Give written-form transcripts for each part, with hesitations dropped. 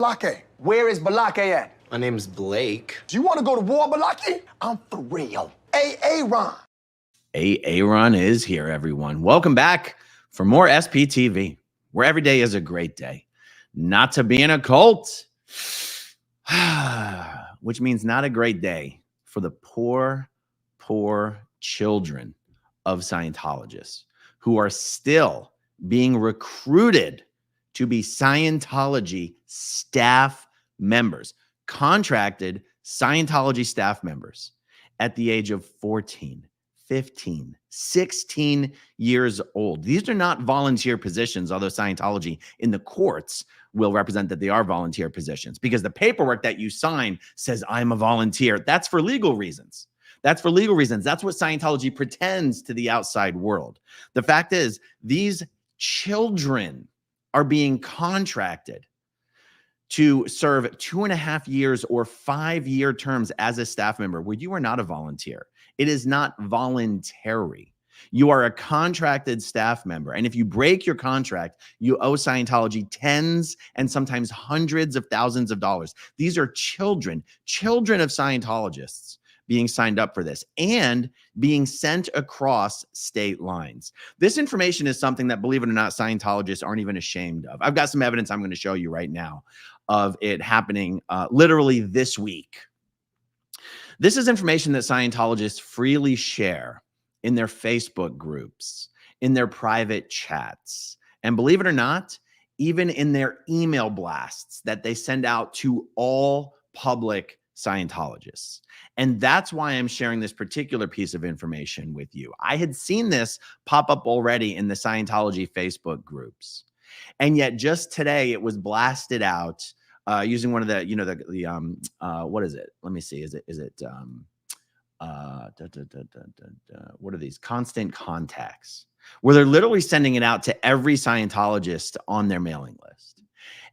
Balake. Where is Balake at? My name's Blake. Do you want to go to war, Balake? I'm for real. Aaron. Aaron is here, everyone. Welcome back for more SPTV, where every day is a great day. Not to be in a cult, which means not a great day for the poor children of Scientologists who are still being recruited to be Scientology staff members, contracted Scientology staff members at the age of 14, 15, 16 years old. These are not volunteer positions, although Scientology in the courts will represent that they are volunteer positions because the paperwork that you sign says I'm a volunteer. That's for legal reasons. That's for legal reasons. That's what Scientology pretends to the outside world. The fact is, these children are being contracted to serve 2.5 years or 5-year terms as a staff member where you are not a volunteer. It is not voluntary. You are a contracted staff member. And if you break your contract, you owe Scientology tens and sometimes hundreds of thousands of dollars. These are children of Scientologists being signed up for this and being sent across state lines. This information is something that, believe it or not, Scientologists aren't even ashamed of. I've got some evidence I'm going to show you right now of it happening literally this week. This is information that Scientologists freely share in their Facebook groups, in their private chats, and believe it or not, even in their email blasts that they send out to all public Scientologists. And that's why I'm sharing this particular piece of information with you. I had seen this pop up already in the Scientology Facebook groups. And yet just today it was blasted out using one of the, what is it? Let me see. What are these? Constant contacts, where they're literally sending it out to every Scientologist on their mailing list.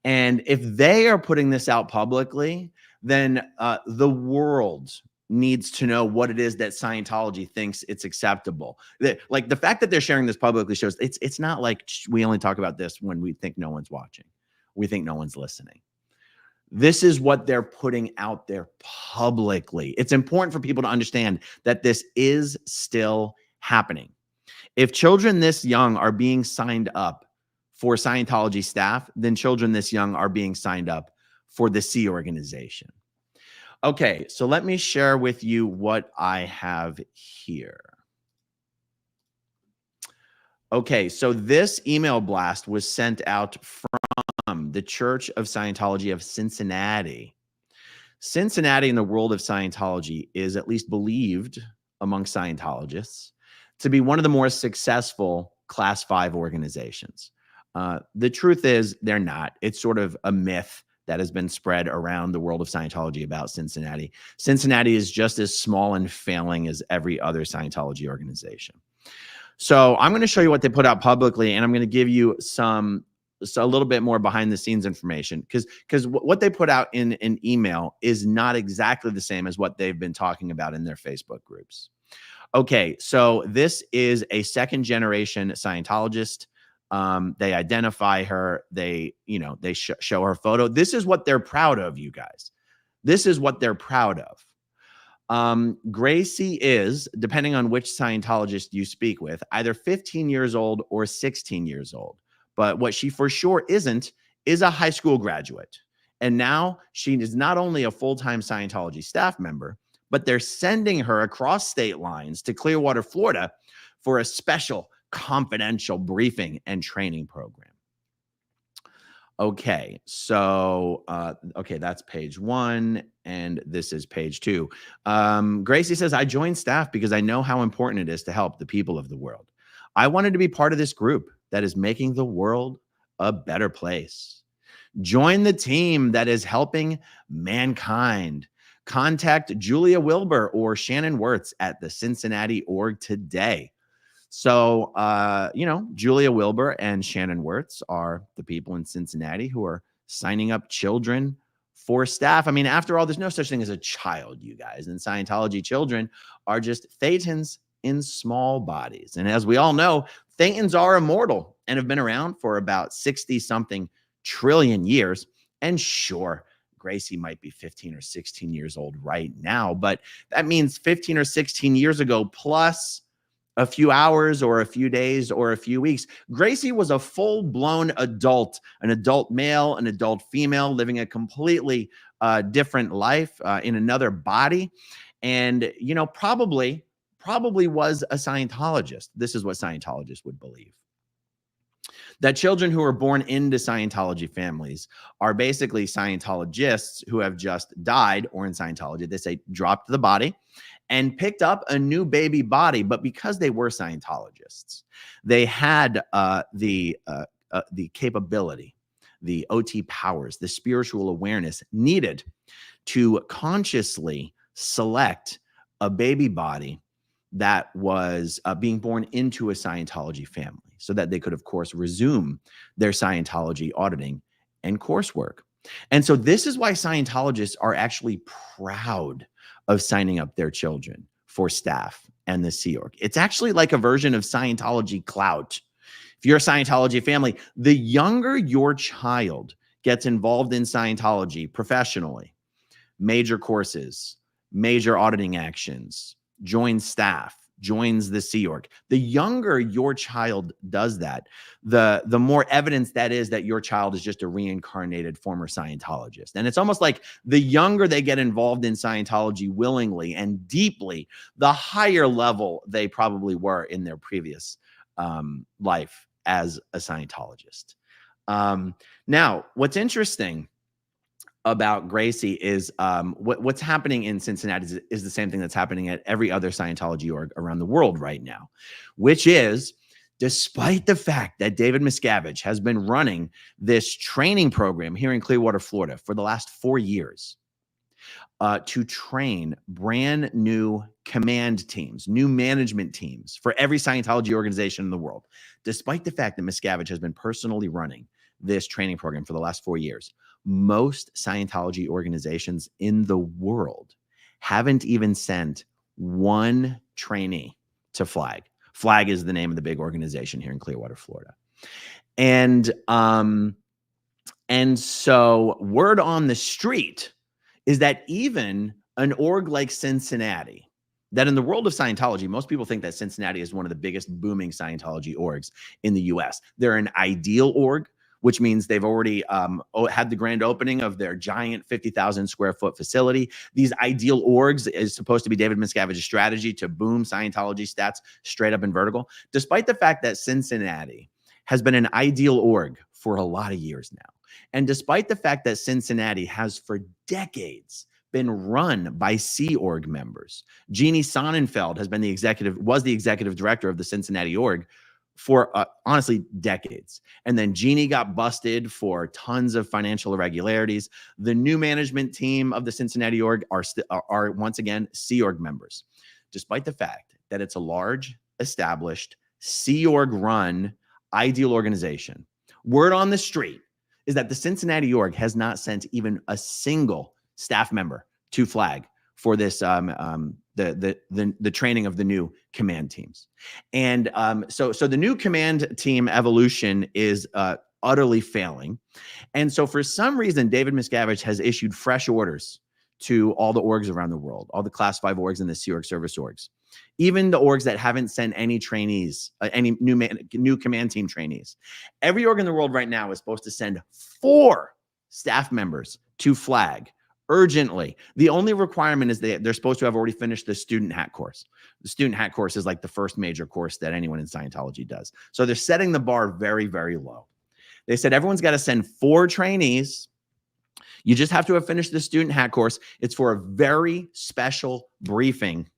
And if they are putting this out publicly, then the world needs to know what it is that Scientology thinks it's acceptable. Like the fact that they're sharing this publicly shows it's not like we only talk about this when we think no one's watching. We think no one's listening. This is what they're putting out there publicly. It's important for people to understand that this is still happening. If children this young are being signed up for Scientology staff, then children this young are being signed up for the Sea organization. Okay, so let me share with you what I have here. Okay, so this email blast was sent out from the Church of Scientology of Cincinnati. Cincinnati in the world of Scientology is at least believed among Scientologists to be one of the more successful Class 5 organizations. The truth is they're not. It's sort of a myth that has been spread around the world of Scientology about Cincinnati. Cincinnati is just as small and failing as every other Scientology organization. So I'm going to show you what they put out publicly, and I'm going to give you a little bit more behind the scenes information because what they put out in an email is not exactly the same as what they've been talking about in their Facebook groups. Okay, so this is a second generation Scientologist. They identify her. They show her photo. This is what they're proud of, you guys. This is what they're proud of. Gracie is, depending on which Scientologist you speak with, either 15 years old or 16 years old. But what she for sure isn't is a high school graduate. And now she is not only a full-time Scientology staff member, but they're sending her across state lines to Clearwater, Florida for a special confidential briefing and training program. Okay, so, okay, that's page 1, and this is page 2. Gracie says, I joined staff because I know how important it is to help the people of the world. I wanted to be part of this group that is making the world a better place. Join the team that is helping mankind. Contact Julia Wilbur or Shannon Wirtz at the Cincinnati org today. So, Julia Wilbur and Shannon Wirtz are the people in Cincinnati who are signing up children for staff. I mean, after all, there's no such thing as a child, you guys. In Scientology, children are just thetans in small bodies. And as we all know, thetans are immortal and have been around for about 60-something trillion years. And sure, Gracie might be 15 or 16 years old right now, but that means 15 or 16 years ago, plus a few hours or a few days or a few weeks, Gracie was a full-blown adult, an adult male, an adult female, living a completely different life in another body. And, you know, probably was a Scientologist. This is what Scientologists would believe. That children who are born into Scientology families are basically Scientologists who have just died, or in Scientology, they say dropped the body and picked up a new baby body. But because they were Scientologists, they had the capability, the OT powers, the spiritual awareness needed to consciously select a baby body that was being born into a Scientology family so that they could, of course, resume their Scientology auditing and coursework. And so this is why Scientologists are actually proud of signing up their children for staff and the Sea Org. It's actually like a version of Scientology clout. If you're a Scientology family, the younger your child gets involved in Scientology professionally, major courses, major auditing actions, joins staff, joins the Sea Org, the younger your child does that, the more evidence that is that your child is just a reincarnated former Scientologist. And it's almost like the younger they get involved in Scientology willingly and deeply, the higher level they probably were in their previous life as a Scientologist. Now, what's interesting about Gracie is what's happening in Cincinnati is the same thing that's happening at every other Scientology org around the world right now, which is, despite the fact that David Miscavige has been running this training program here in Clearwater, Florida for the last 4 years to train brand new command teams, new management teams for every Scientology organization in the world, despite the fact that Miscavige has been personally running this training program for the last 4 years, most Scientology organizations in the world haven't even sent one trainee to Flag. Flag is the name of the big organization here in Clearwater, Florida. And so word on the street is that even an org like Cincinnati, that in the world of Scientology, most people think that Cincinnati is one of the biggest booming Scientology orgs in the US. They're an ideal org, which means they've already had the grand opening of their giant 50,000 square foot facility. These ideal orgs is supposed to be David Miscavige's strategy to boom Scientology stats straight up and vertical, despite the fact that Cincinnati has been an ideal org for a lot of years now. And despite the fact that Cincinnati has for decades been run by Sea Org members. Jeannie Sonnenfeld has been was the executive director of the Cincinnati org for honestly decades. And then Jeannie got busted for tons of financial irregularities. The new management team of the Cincinnati org are once again Sea Org members, despite the fact that it's a large, established, Sea Org run ideal organization. Word on the street is that the Cincinnati org has not sent even a single staff member to Flag for this the training of the new command teams. And so the new command team evolution is utterly failing. And so for some reason, David Miscavige has issued fresh orders to all the orgs around the world, all the class 5 orgs and the Sea Org service orgs, even the orgs that haven't sent any trainees, any new command team trainees. Every org in the world right now is supposed to send 4 staff members to Flag urgently. The only requirement is they're supposed to have already finished the student hat course. The student hat course is like the first major course that anyone in Scientology does. So they're setting the bar very, very low. They said everyone's got to send 4 trainees. You just have to have finished the student hat course. It's for a very special briefing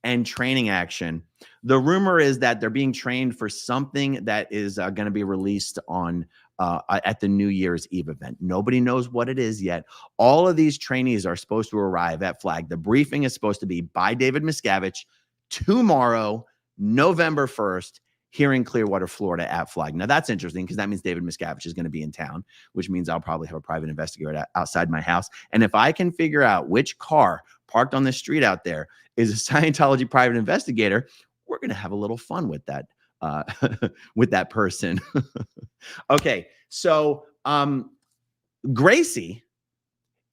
and training action. The rumor is that they're being trained for something that is going to be released on at the New Year's Eve event. Nobody knows what it is yet. All of these trainees are supposed to arrive at Flag. The briefing is supposed to be by David Miscavige tomorrow, November 1st, here in Clearwater, Florida at Flag. Now that's interesting because that means David Miscavige is going to be in town, which means I'll probably have a private investigator outside my house. And if I can figure out which car parked on the street out there is a Scientology private investigator, we're going to have a little fun with that. With that person. Okay, so Gracie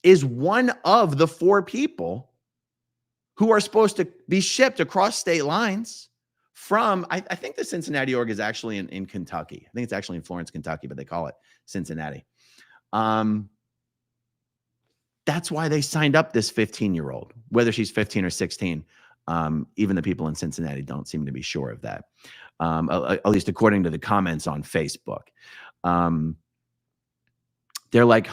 is one of the 4 people who are supposed to be shipped across state lines from, I think the Cincinnati org is actually in Kentucky. I think it's actually in Florence, Kentucky, but they call it Cincinnati. That's why they signed up this 15-year-old, whether she's 15 or 16. Even the people in Cincinnati don't seem to be sure of that, at least according to the comments on Facebook. They're like,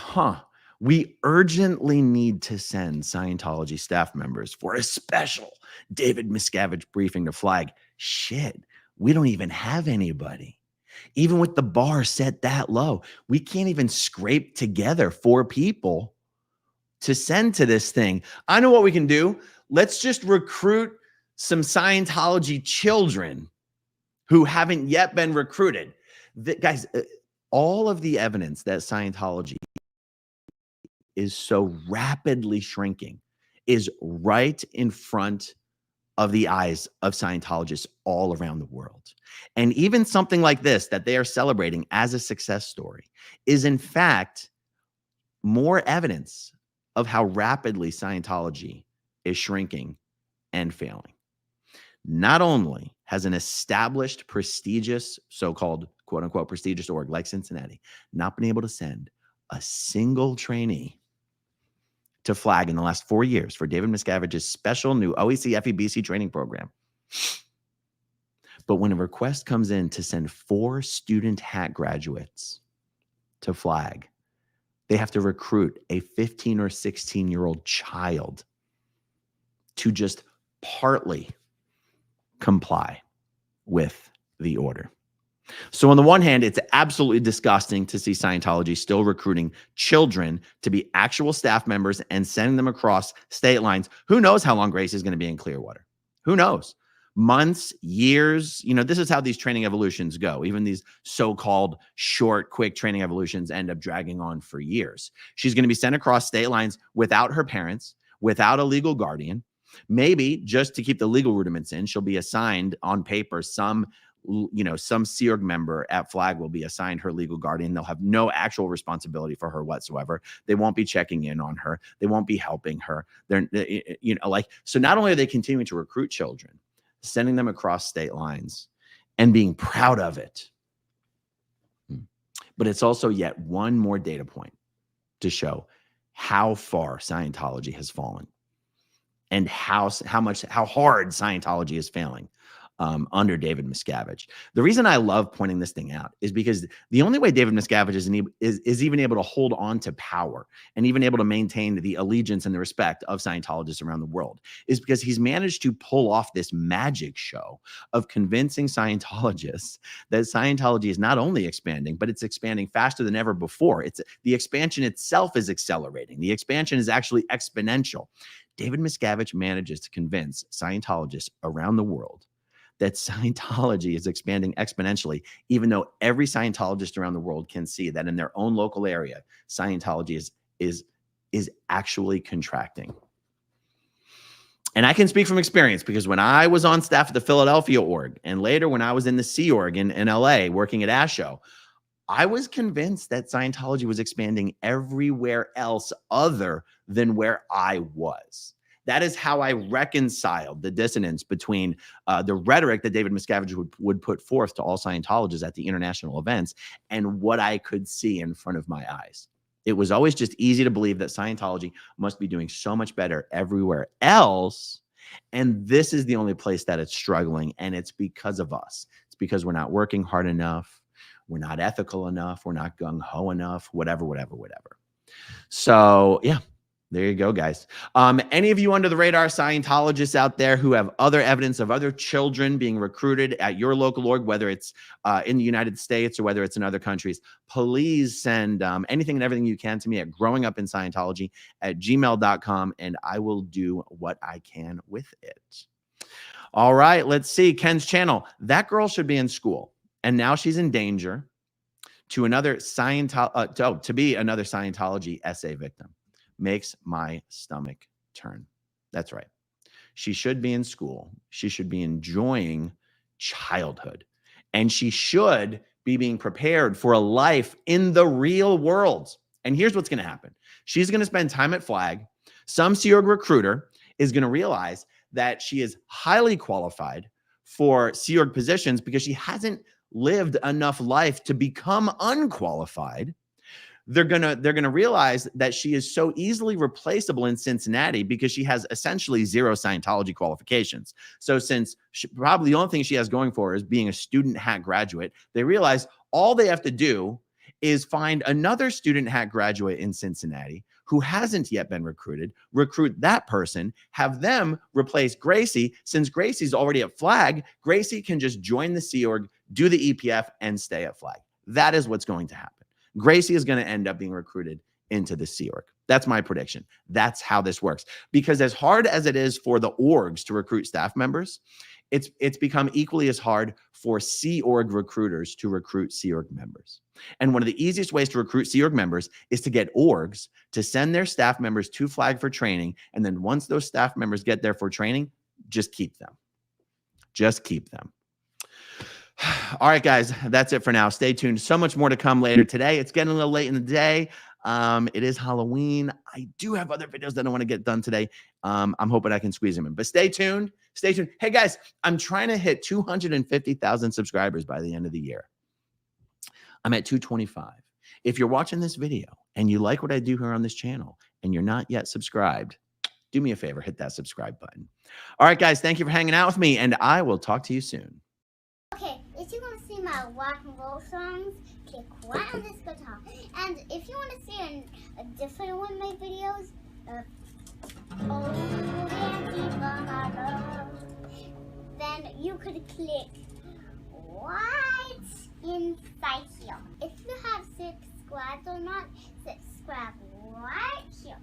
we urgently need to send Scientology staff members for a special David Miscavige briefing to flag. Shit, we don't even have anybody. Even with the bar set that low, we can't even scrape together 4 people to send to this thing. I know what we can do. Let's just recruit some Scientology children who haven't yet been recruited. Guys, all of the evidence that Scientology is so rapidly shrinking is right in front of the eyes of Scientologists all around the world. And even something like this that they are celebrating as a success story is in fact more evidence of how rapidly Scientology is shrinking and failing. Not only has an established, prestigious, so-called quote unquote prestigious org like Cincinnati not been able to send a single trainee to flag in the last 4 years for David Miscavige's special new OEC FEBC training program. But when a request comes in to send 4 student hat graduates to flag, they have to recruit a 15 or 16-year-old child to just partly comply with the order. So on the one hand, it's absolutely disgusting to see Scientology still recruiting children to be actual staff members and sending them across state lines. Who knows how long Gracie is going to be in Clearwater? Who knows? Months, years. This is how these training evolutions go. Even these so-called short, quick training evolutions end up dragging on for years. She's going to be sent across state lines without her parents, without a legal guardian. Maybe just to keep the legal rudiments in, she'll be assigned on paper some Sea Org member at Flag will be assigned her legal guardian. They'll have no actual responsibility for her whatsoever. They won't be checking in on her. They won't be helping her. So not only are they continuing to recruit children, sending them across state lines and being proud of it, but it's also yet one more data point to show how far Scientology has fallen and how hard Scientology is failing under David Miscavige. The reason I love pointing this thing out is because the only way David Miscavige is even able to hold on to power and even able to maintain the allegiance and the respect of Scientologists around the world is because he's managed to pull off this magic show of convincing Scientologists that Scientology is not only expanding, but it's expanding faster than ever before. The expansion itself is accelerating. The expansion is actually exponential. David Miscavige manages to convince Scientologists around the world that Scientology is expanding exponentially, even though every Scientologist around the world can see that in their own local area, Scientology is actually contracting. And I can speak from experience because when I was on staff at the Philadelphia org, and later when I was in the Sea Org in LA working at ASHO, I was convinced that Scientology was expanding everywhere else other than where I was. That is how I reconciled the dissonance between the rhetoric that David Miscavige would put forth to all Scientologists at the international events and what I could see in front of my eyes. It was always just easy to believe that Scientology must be doing so much better everywhere else. And this is the only place that it's struggling. And it's because of us. It's because we're not working hard enough. We're not ethical enough. We're not gung-ho enough, whatever. So, yeah. There you go, guys. Any of you under the radar Scientologists out there who have other evidence of other children being recruited at your local org, whether it's in the United States or whether it's in other countries, please send anything and everything you can to me at growingupinscientology@gmail.com, and I will do what I can with it. All right, let's see. Ken's channel. That girl should be in school, and now she's in danger to be another Scientology essay victim. Makes my stomach turn. That's right. She should be in school. She should be enjoying childhood. And she should be being prepared for a life in the real world. And here's what's going to happen. She's going to spend time at Flag. Some Sea Org recruiter is going to realize that she is highly qualified for Sea Org positions because she hasn't lived enough life to become unqualified. They're gonna realize that she is so easily replaceable in Cincinnati because she has essentially zero Scientology qualifications. So since probably the only thing she has going for her is being a student hack graduate, they realize all they have to do is find another student hack graduate in Cincinnati who hasn't yet been recruited, recruit that person, have them replace Gracie. Since Gracie's already at Flag, Gracie can just join the Sea Org, do the EPF, and stay at Flag. That is what's going to happen. Gracie is going to end up being recruited into the Sea Org. That's my prediction. That's how this works. Because as hard as it is for the orgs to recruit staff members, it's become equally as hard for Sea Org recruiters to recruit Sea Org members. And one of the easiest ways to recruit Sea Org members is to get orgs to send their staff members to Flag for training. And then once those staff members get there for training, just keep them. Just keep them. All right, guys, that's it for now. Stay tuned. So much more to come later today. It's getting a little late in the day. It is Halloween. I do have other videos that I want to get done today. I'm hoping I can squeeze them in, but stay tuned. Stay tuned. Hey, guys, I'm trying to hit 250,000 subscribers by the end of the year. I'm at 225. If you're watching this video and you like what I do here on this channel and you're not yet subscribed, do me a favor, hit that subscribe button. All right, guys, thank you for hanging out with me, and I will talk to you soon. Okay, if you want to see my rock and roll songs, click right on this guitar. And if you want to see a different one of my videos, oh, then you could click right inside here. If you have subscribed or not, subscribe right here.